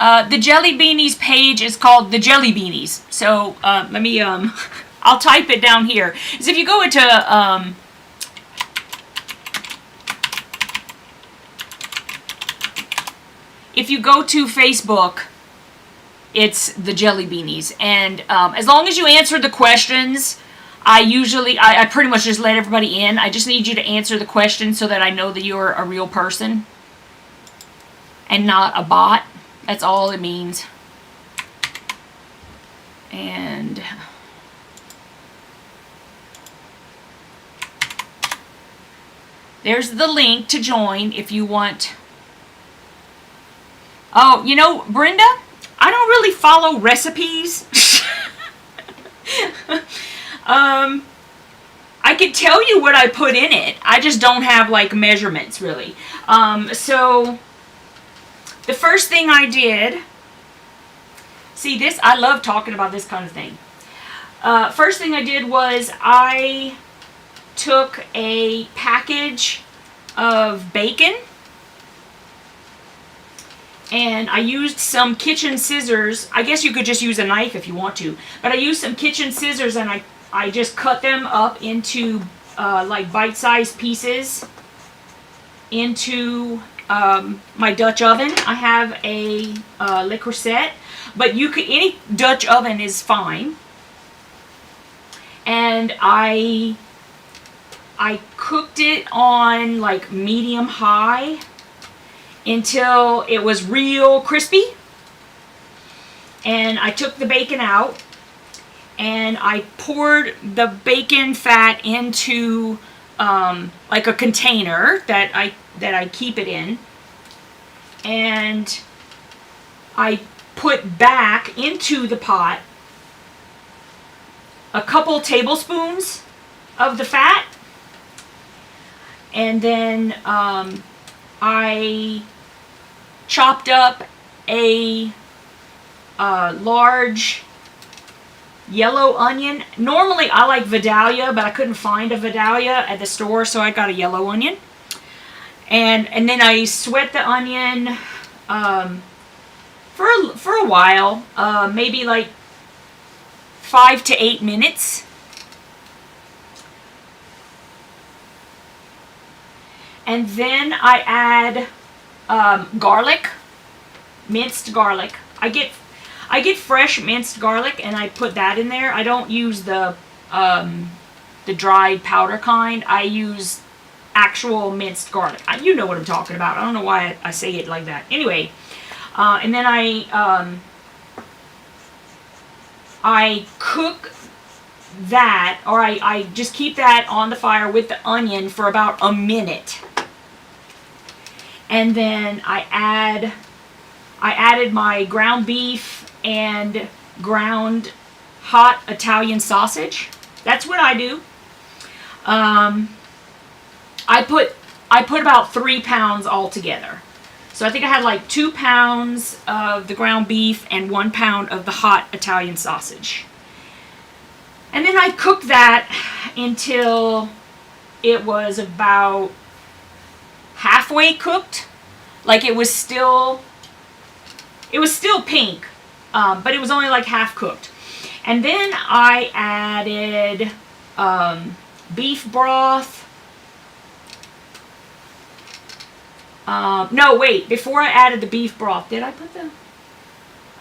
The Jelly Beanies page is called The Jelly Beanies. So let me, I'll type it down here. Is if you go into, if you go to Facebook, it's The Jelly Beanies. And as long as you answer the questions, I pretty much just let everybody in. I just need you to answer the questions so that I know that you're a real person and not a bot. That's all it means. And there's the link to join if you want. Oh, you know, Brenda, I don't really follow recipes. I could tell you what I put in it. I just don't have like measurements really. So the first thing I did, see this, I love talking about this kind of thing. First thing I did was I took a package of bacon and I used some kitchen scissors. I guess you could just use a knife if you want to, but I used some kitchen scissors and I just cut them up into like bite-sized pieces into my Dutch oven. I have a Le Creuset, but you could, any Dutch oven is fine. And I cooked it on like medium high until it was real crispy. And I took the bacon out and I poured the bacon fat into like a container that I keep it in, and I put back into the pot a couple tablespoons of the fat, and then I chopped up a large yellow onion. Normally I like Vidalia, but I couldn't find a Vidalia at the store, so I got a yellow onion. And then I sweat the onion for a while, maybe like 5 to 8 minutes. And then I add garlic, minced garlic. I get fresh minced garlic and I put that in there. I don't use the dried powder kind. I use actual minced garlic. You know what I'm talking about. I don't know why I say it like that. Anyway, and then I cook that, or I just keep that on the fire with the onion for about a minute. And then I added my ground beef and ground hot Italian sausage. That's what I do. I put about 3 pounds all together. So I think I had like 2 pounds of the ground beef and 1 pound of the hot Italian sausage. And then I cooked that until it was about halfway cooked. Like it was still pink, but it was only like half cooked. And then I added beef broth. No, wait, before I added the beef broth, did I put the,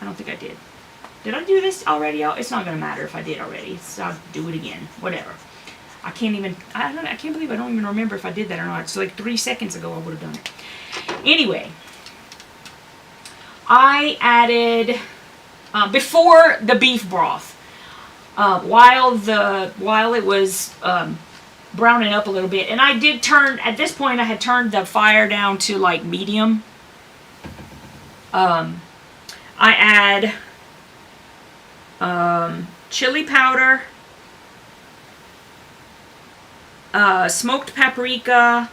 I don't think I did. Did I do this already? It's not going to matter if I did already. So I'll do it again. Whatever. I can't believe I don't even remember if I did that or not. It's like 3 seconds ago I would have done it. Anyway, I added, before the beef broth, while it was browning up a little bit, and I did turn, at this point I had turned the fire down to like medium. I add chili powder, smoked paprika,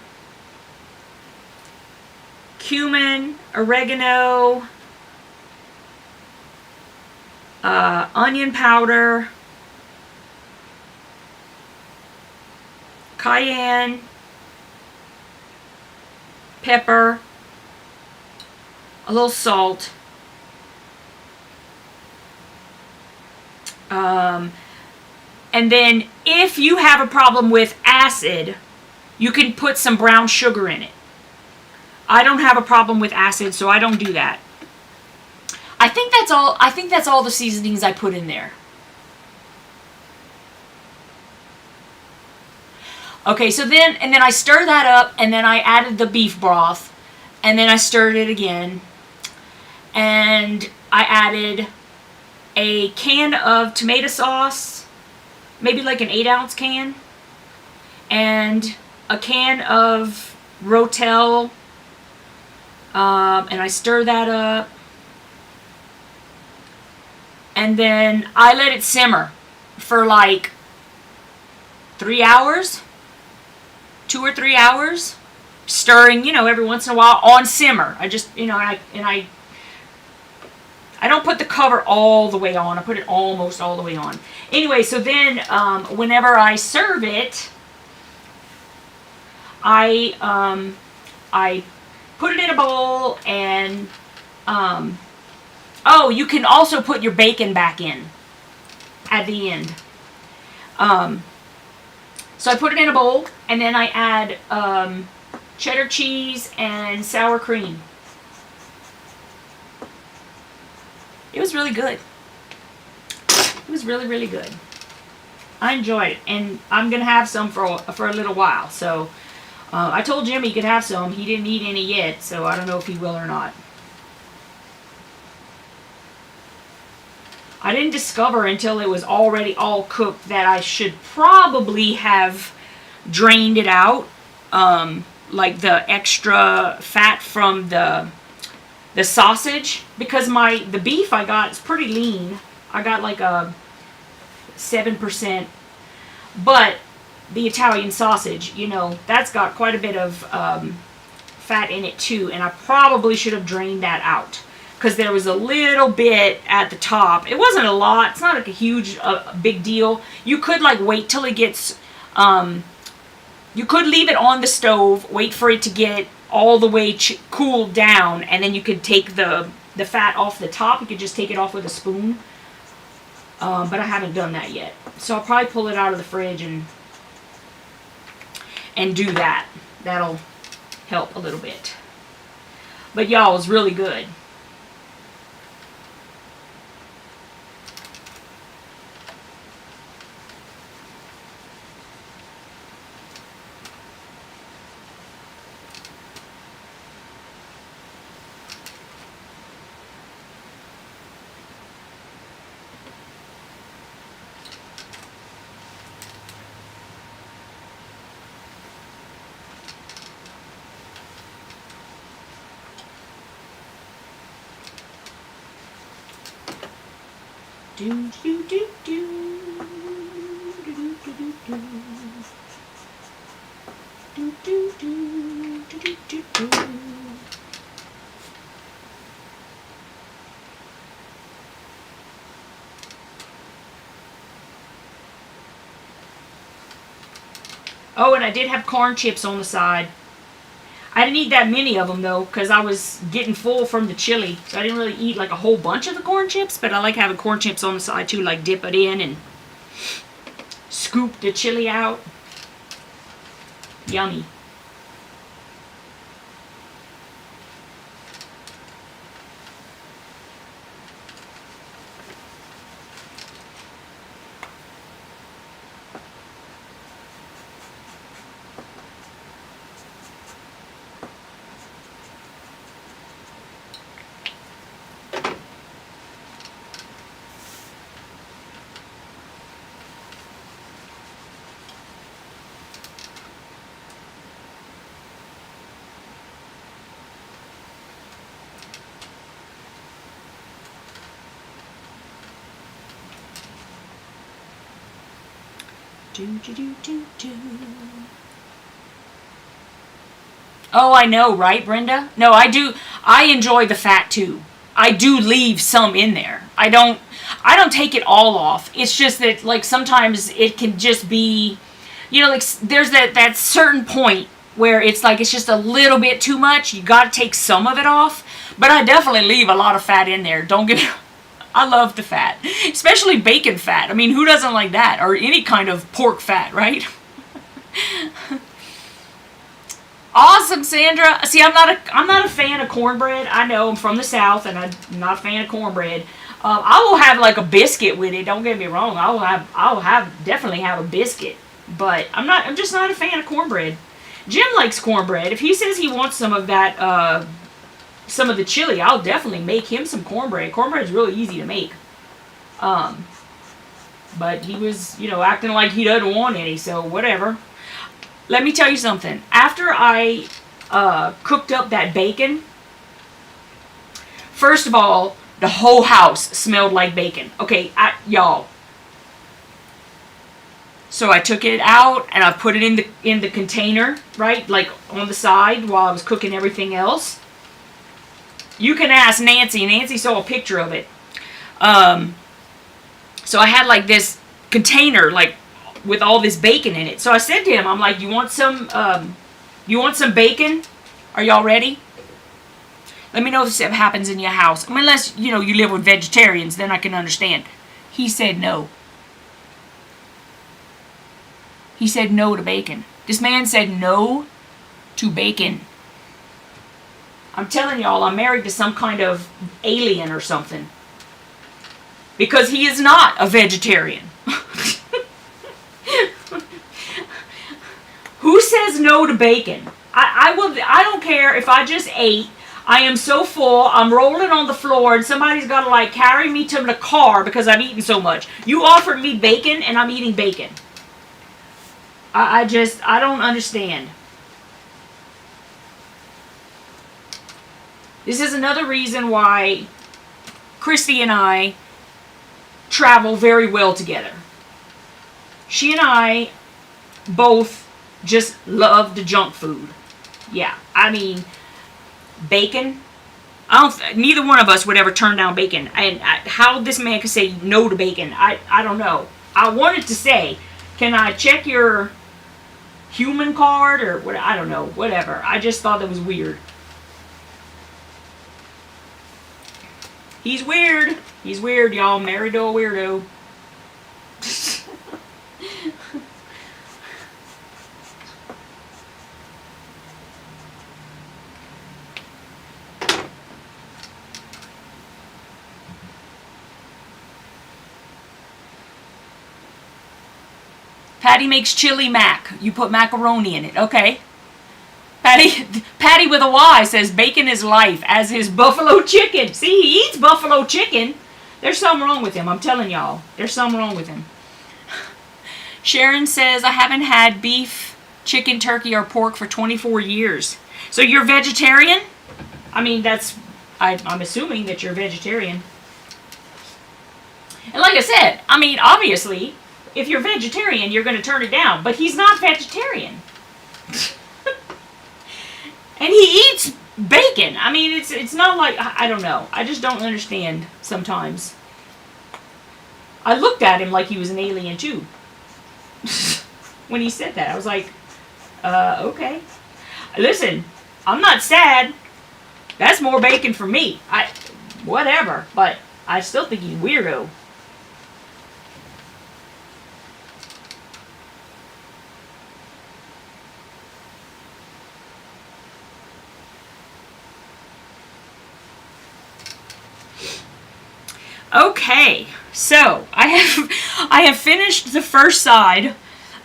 cumin, oregano, onion powder, cayenne, pepper, a little salt, And then if you have a problem with acid, you can put some brown sugar in it. I don't have a problem with acid, so I don't do that. I think that's all. I think that's all the seasonings I put in there. Okay, so then, and then I stir that up, and then I added the beef broth, and then I stirred it again, and I added a can of tomato sauce, maybe like an 8-ounce can, and a can of Rotel, and I stir that up, and then I let it simmer for like 3 hours. 2 or 3 hours, stirring, you know, every once in a while on simmer. I just, you know, I don't put the cover all the way on. I put it almost all the way on. Anyway, so then whenever I serve it, I put it in a bowl, and oh, you can also put your bacon back in at the end. So I put it in a bowl, and then I add cheddar cheese and sour cream. It was really good. It was really, really good. I enjoyed it, and I'm going to have some for a little while. So I told Jimmy he could have some. He didn't eat any yet, so I don't know if he will or not. I didn't discover until it was already all cooked that I should probably have drained it out, like the extra fat from the sausage, because the beef I got is pretty lean. I got like a 7%, but the Italian sausage, you know, that's got quite a bit of fat in it too, and I probably should have drained that out, because there was a little bit at the top. It wasn't a lot. It's not like a huge, big deal. You could like wait till it gets, you could leave it on the stove, wait for it to get all the way cooled down, and then you could take the fat off the top. You could just take it off with a spoon. But I haven't done that yet. So I'll probably pull it out of the fridge and do that. That'll help a little bit. But y'all, it's really good. Do do do do do do do do do do do do do. Oh, and I did have corn chips on the side. I didn't eat that many of them, though, because I was getting full from the chili. So I didn't really eat, like, a whole bunch of the corn chips. But I like having corn chips on the side, too. Like, dip it in and scoop the chili out. Yummy. Do, do, do, do, do. Oh, I know, right, Brenda? No, I do. I enjoy the fat too. I do leave some in there. I don't take it all off. It's just that, like, sometimes it can just be, you know, like, there's that certain point where it's like it's just a little bit too much. You got to take some of it off. But I definitely leave a lot of fat in there. Don't get me I love the fat, especially bacon fat. I mean, who doesn't like that? Or any kind of pork fat, right? Awesome, Sandra. See, I'm not a fan of cornbread. I know I'm from the South, and I'm not a fan of cornbread. I will have like a biscuit with it. Don't get me wrong. Definitely have a biscuit, but I'm just not a fan of cornbread. Jim likes cornbread. If he says he wants some of that, some of the chili, I'll definitely make him some cornbread. Cornbread's really easy to make. But he was, acting like he doesn't want any, so whatever. Let me tell you something. After I cooked up that bacon, first of all, the whole house smelled like bacon. Okay, y'all. So I took it out and I put it in the container, right? Like on the side while I was cooking everything else. You can ask Nancy. Nancy saw a picture of it. So I had like this container, like with all this bacon in it. So I said to him, I'm like, you want some bacon? Are y'all ready? Let me know if this happens in your house. I mean, unless, you live with vegetarians, then I can understand. He said no. He said no to bacon. This man said no to bacon. I'm telling y'all, I'm married to some kind of alien or something. Because he is not a vegetarian. Who says no to bacon? I don't care if I just ate. I am so full, I'm rolling on the floor, and somebody's got to like carry me to the car because I've eaten so much. You offered me bacon, and I'm eating bacon. I don't understand. This is another reason why Christy and I travel very well together. She and I both just love the junk food. Yeah, I mean, bacon. Neither one of us would ever turn down bacon. And how this man could say no to bacon, I don't know. I wanted to say, can I check your human card or what? I don't know, whatever. I just thought that was weird. He's weird. He's weird, y'all. Married to a weirdo. Patty makes chili mac. You put macaroni in it. Okay. Patty with a Y says bacon is life, as is buffalo chicken. See, he eats buffalo chicken. There's something wrong with him. I'm telling y'all. There's something wrong with him. Sharon says, I haven't had beef, chicken, turkey, or pork for 24 years. So you're vegetarian? I mean, I'm assuming that you're vegetarian. And like I said, I mean, obviously, if you're vegetarian, you're going to turn it down. But he's not vegetarian. And he eats bacon. I mean, it's not like, I don't know. I just don't understand sometimes. I looked at him like he was an alien too. When he said that, I was like, okay. Listen, I'm not sad. That's more bacon for me. Whatever. But I still think he's weirdo. Okay, so I have finished the first side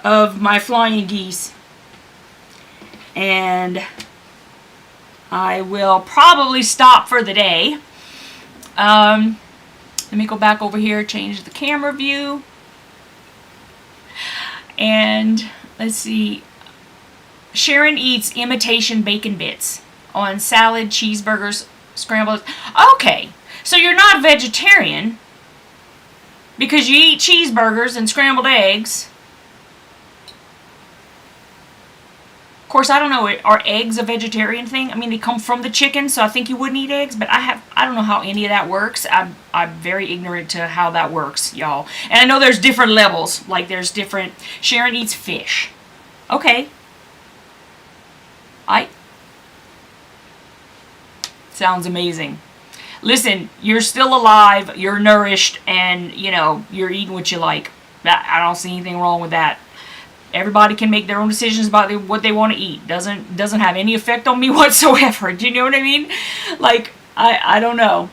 of my flying geese, and I will probably stop for the day. Let me go back over here, change the camera view, and let's see. Sharon eats imitation bacon bits on salad, cheeseburgers, scrambled. Okay. So you're not vegetarian because you eat cheeseburgers and scrambled eggs. Of course, I don't know, are eggs a vegetarian thing? I mean, they come from the chicken, so I think you wouldn't eat eggs, but I don't know how any of that works. I'm very ignorant to how that works, y'all. And I know there's different levels, like there's different, Sharon eats fish. Okay. Sounds amazing. Listen, you're still alive, you're nourished, and, you know, you're eating what you like. I don't see anything wrong with that. Everybody can make their own decisions about what they want to eat. Doesn't have any effect on me whatsoever. Do you know what I mean? Like, I don't know.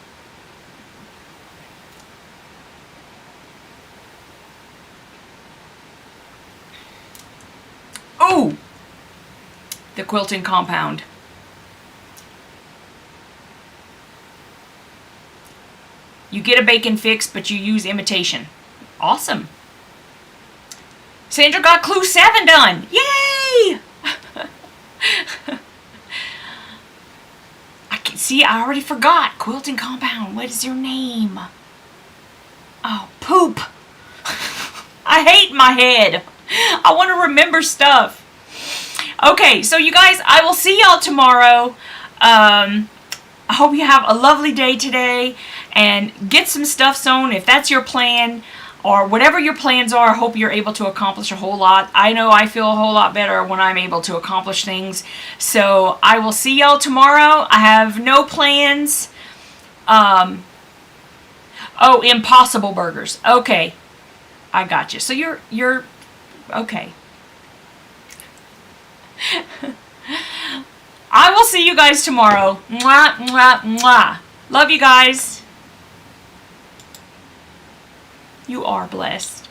Oh! The quilting compound. You get a bacon fix, but you use imitation. Awesome. Sandra got clue 7 done. Yay! See, I already forgot. Quilting compound. What is your name? Oh, poop. I hate my head. I want to remember stuff. Okay, so you guys, I will see y'all tomorrow. I hope you have a lovely day today and get some stuff sewn if that's your plan. Or whatever your plans are, I hope you're able to accomplish a whole lot. I know I feel a whole lot better when I'm able to accomplish things. So I will see y'all tomorrow. I have no plans. Oh, Impossible Burgers. Okay. I got you. So you're okay. I will see you guys tomorrow. Mwah, mwah, mwah. Love you guys. You are blessed.